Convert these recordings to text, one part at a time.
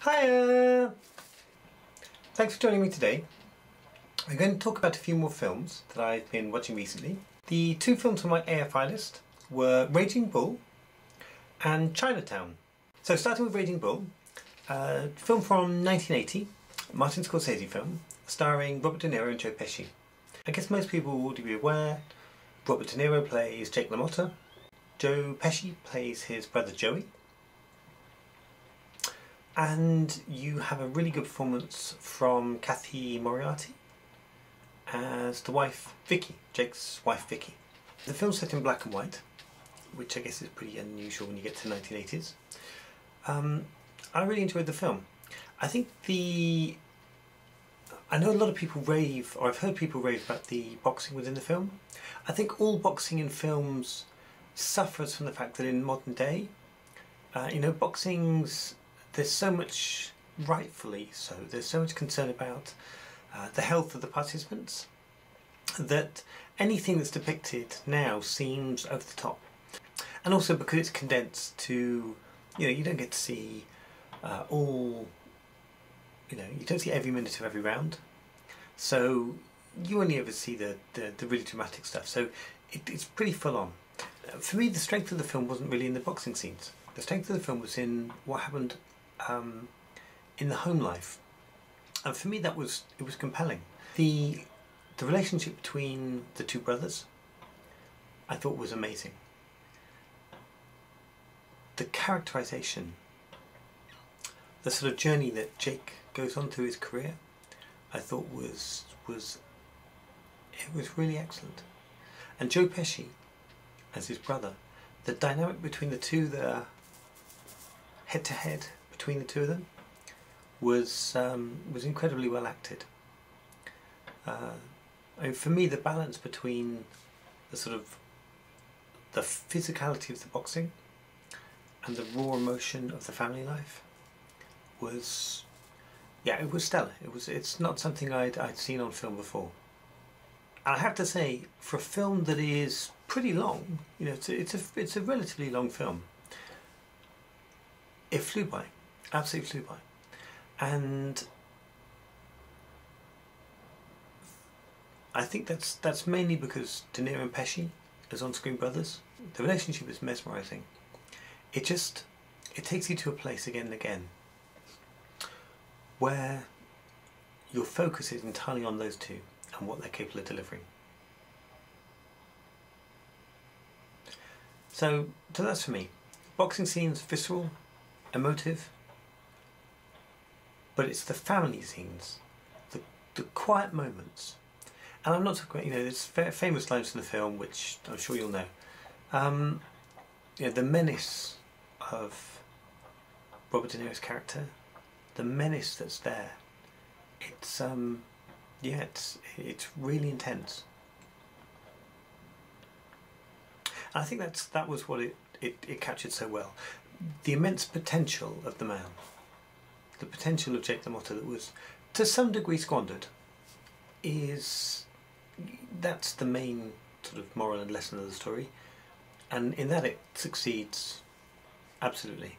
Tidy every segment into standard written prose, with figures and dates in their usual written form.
Hiya! Thanks for joining me today. I'm going to talk about a few more films that I've been watching recently. The two films on my AFI list were Raging Bull and Chinatown. So starting with Raging Bull, a film from 1980, Martin Scorsese film, starring Robert De Niro and Joe Pesci. I guess most people will already be aware, Robert De Niro plays Jake LaMotta, Joe Pesci plays his brother Joey, and you have a really good performance from Kathy Moriarty as the wife Vicky, Jake's wife Vicky. The film's set in black and white, which I guess is pretty unusual when you get to the 1980s. I really enjoyed the film. I know a lot of people rave, or I've heard people rave about the boxing within the film. I think all boxing in films suffers from the fact that in modern day, boxing's, there's so much, rightfully so, there's so much concern about the health of the participants that anything that's depicted now seems over the top. And also because it's condensed to, you don't get to see you don't see every minute of every round. So you only ever see the really dramatic stuff. So it's pretty full on. For me, the strength of the film wasn't really in the boxing scenes. The strength of the film was in what happened in the home life. And for me it was compelling. The relationship between the two brothers I thought was amazing. The characterization, the sort of journey that Jake goes on through his career, I thought was really excellent. And Joe Pesci as his brother, the dynamic between the two, the head to head between the two of them was incredibly well acted. For me, the balance between the physicality of the boxing and the raw emotion of the family life was, it was stellar. It's not something I'd seen on film before. And I have to say, for a film that is pretty long, it's a relatively long film, it flew by, absolutely flew by. And I think that's mainly because De Niro and Pesci as on-screen brothers, the relationship is mesmerising. It takes you to a place again and again where your focus is entirely on those two and what they're capable of delivering. So that's for me. Boxing scenes, visceral, emotive, but it's the family scenes, the quiet moments. And I'm not talking about, there's famous lines in the film which I'm sure you'll know. The menace of Robert De Niro's character, the menace that's there, it's really intense. And I think that was what it captured so well. The immense potential of the man, the potential of Jake LaMotta that was to some degree squandered, that's the main sort of moral and lesson of the story, and in that it succeeds absolutely.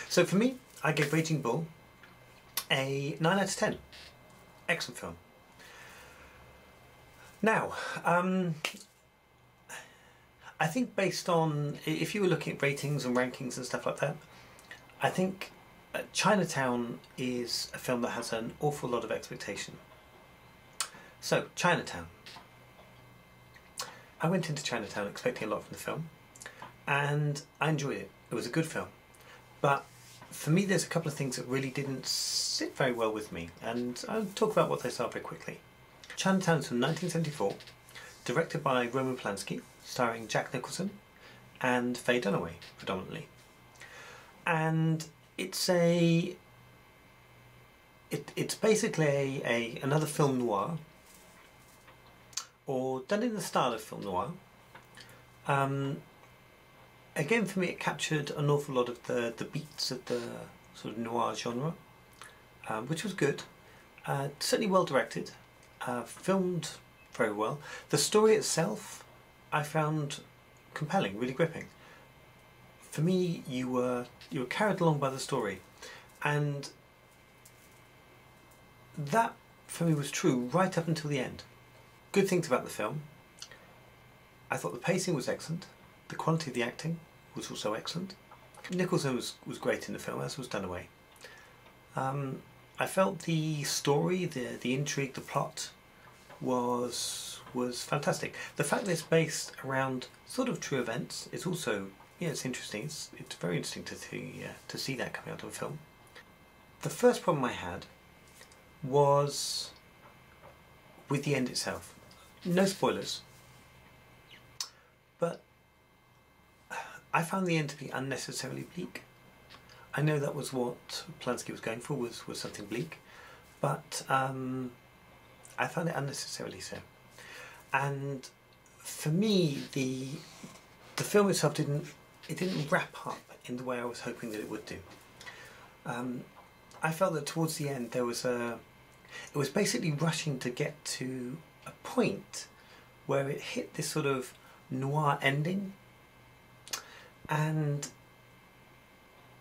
So for me, I gave Raging Bull a 9 out of 10. Excellent film. Now, I think based on, if you were looking at ratings and rankings and stuff like that, I think Chinatown is a film that has an awful lot of expectation. So, Chinatown. I went into Chinatown expecting a lot from the film, and I enjoyed it. It was a good film. But for me, there's a couple of things that really didn't sit very well with me, and I'll talk about what they are very quickly. Chinatown is from 1974, directed by Roman Polanski, starring Jack Nicholson and Faye Dunaway, predominantly. And it's basically another film noir, or done in the style of film noir. Again, for me, it captured an awful lot of the beats of the sort of noir genre, which was good. Certainly well directed, filmed very well. The story itself I found compelling, really gripping. For me, you were carried along by the story, And that for me was true right up until the end. Good things about the film: I thought the pacing was excellent, the quality of the acting was also excellent. Nicholson was great in the film, as was Dunaway. I felt the story, the intrigue, the plot was fantastic. The fact that it's based around sort of true events is also, yeah, it's interesting. It's very interesting to see that coming out of a film. The first problem I had was with the end itself. No spoilers, but I found the end to be unnecessarily bleak. I know that was what Polanski was going for, was something bleak, but I found it unnecessarily so. And for me, the film itself didn't wrap up in the way I was hoping that it would do. I felt that towards the end it was basically rushing to get to a point where it hit this sort of noir ending, and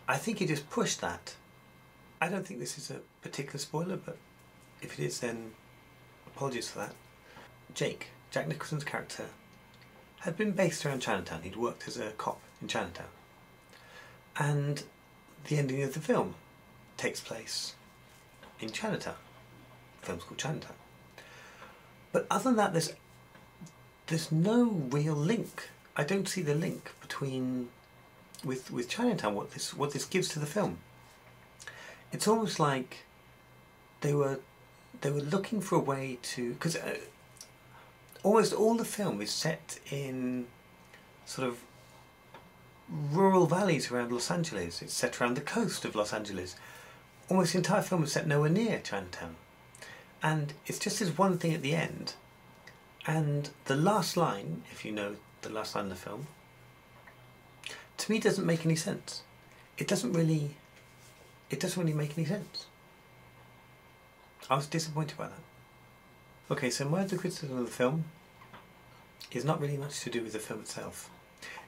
I think he just pushed that. I don't think this is a particular spoiler, but if it is, then apologies for that. Jack Nicholson's character, had been based around Chinatown. He'd worked as a cop in Chinatown. And the ending of the film takes place in Chinatown. The film's called Chinatown. But other than that, there's no real link. I don't see the link between with Chinatown, what this gives to the film. It's almost like they were looking for a way to, because almost all the film is set in sort of rural valleys around Los Angeles. It's set around the coast of Los Angeles. Almost the entire film is set nowhere near Chinatown. And it's just this one thing at the end. And the last line, if you know the last line of the film, to me doesn't make any sense. It doesn't really make any sense. I was disappointed by that. Okay, so my other criticism of the film is not really much to do with the film itself.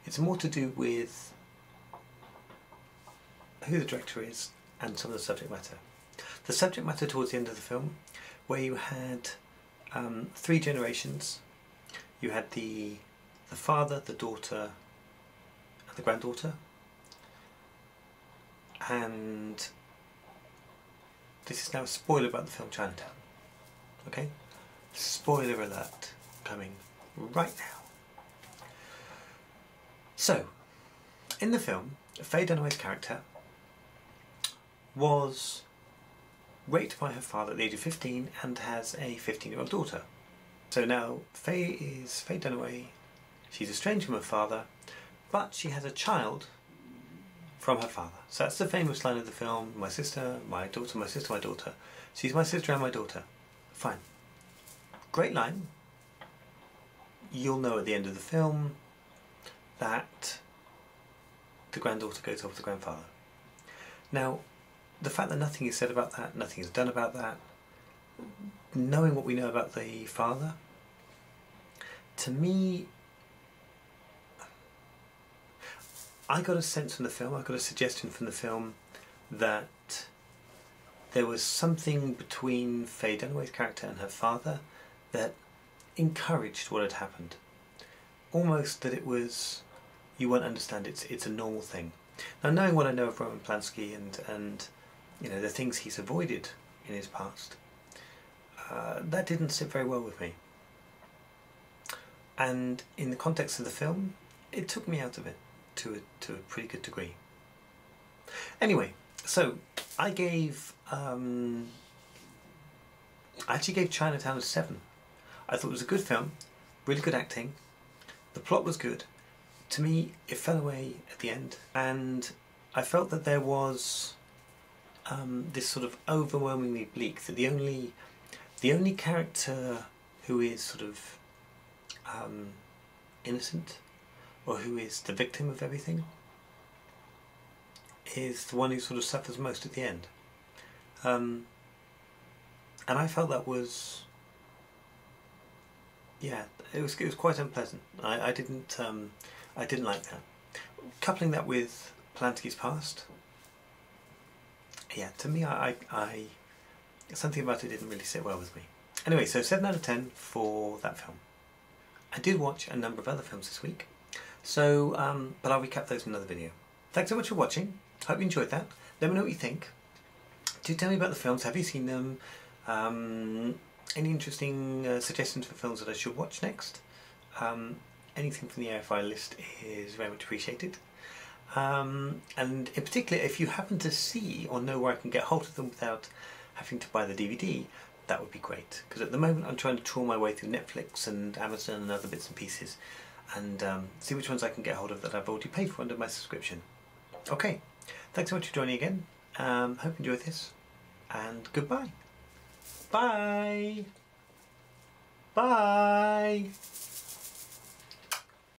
It's more to do with who the director is and some of the subject matter. The subject matter towards the end of the film, where you had 3 generations. You had the father, the daughter, and the granddaughter. And this is now a spoiler about the film Chinatown. Okay? Spoiler alert coming right now. So, in the film, Faye Dunaway's character was raped by her father at the age of 15 and has a 15-year-old daughter. So now Faye Dunaway. She's estranged from her father, but she has a child from her father. So that's the famous line of the film: my sister, my daughter, my sister, my daughter. She's my sister and my daughter. Fine. Great line. You'll know at the end of the film that the granddaughter goes off with the grandfather. Now, the fact that nothing is said about that, nothing is done about that, knowing what we know about the father, to me, I got a sense from the film, I got a suggestion from the film that there was something between Faye Dunaway's character and her father that encouraged what had happened. Almost that it was, you won't understand, it's a normal thing. Now, knowing what I know of Roman Polanski and you know the things he's avoided in his past, that didn't sit very well with me. And in the context of the film, it took me out of it to a pretty good degree. Anyway, so I actually gave Chinatown a 7. I thought it was a good film, really good acting, the plot was good. To me, it fell away at the end, and I felt that there was this sort of overwhelmingly bleak, that the only character who is sort of innocent, or who is the victim of everything, is the one who sort of suffers most at the end. And I felt that was, yeah, it was quite unpleasant. I didn't like that. Coupling that with Polanski's past, yeah, to me, something about it didn't really sit well with me. Anyway, so 7 out of 10 for that film. I did watch a number of other films this week, so but I'll recap those in another video. Thanks so much for watching. Hope you enjoyed that. Let me know what you think. Do tell me about the films. Have you seen them? Any interesting suggestions for films that I should watch next? Anything from the AFI list is very much appreciated. And in particular, if you happen to see or know where I can get hold of them without having to buy the DVD, that would be great. Because at the moment I'm trying to trawl my way through Netflix and Amazon and other bits and pieces and see which ones I can get hold of that I've already paid for under my subscription. Okay, thanks so much for joining again. Hope you enjoyed this, and goodbye. Bye. Bye.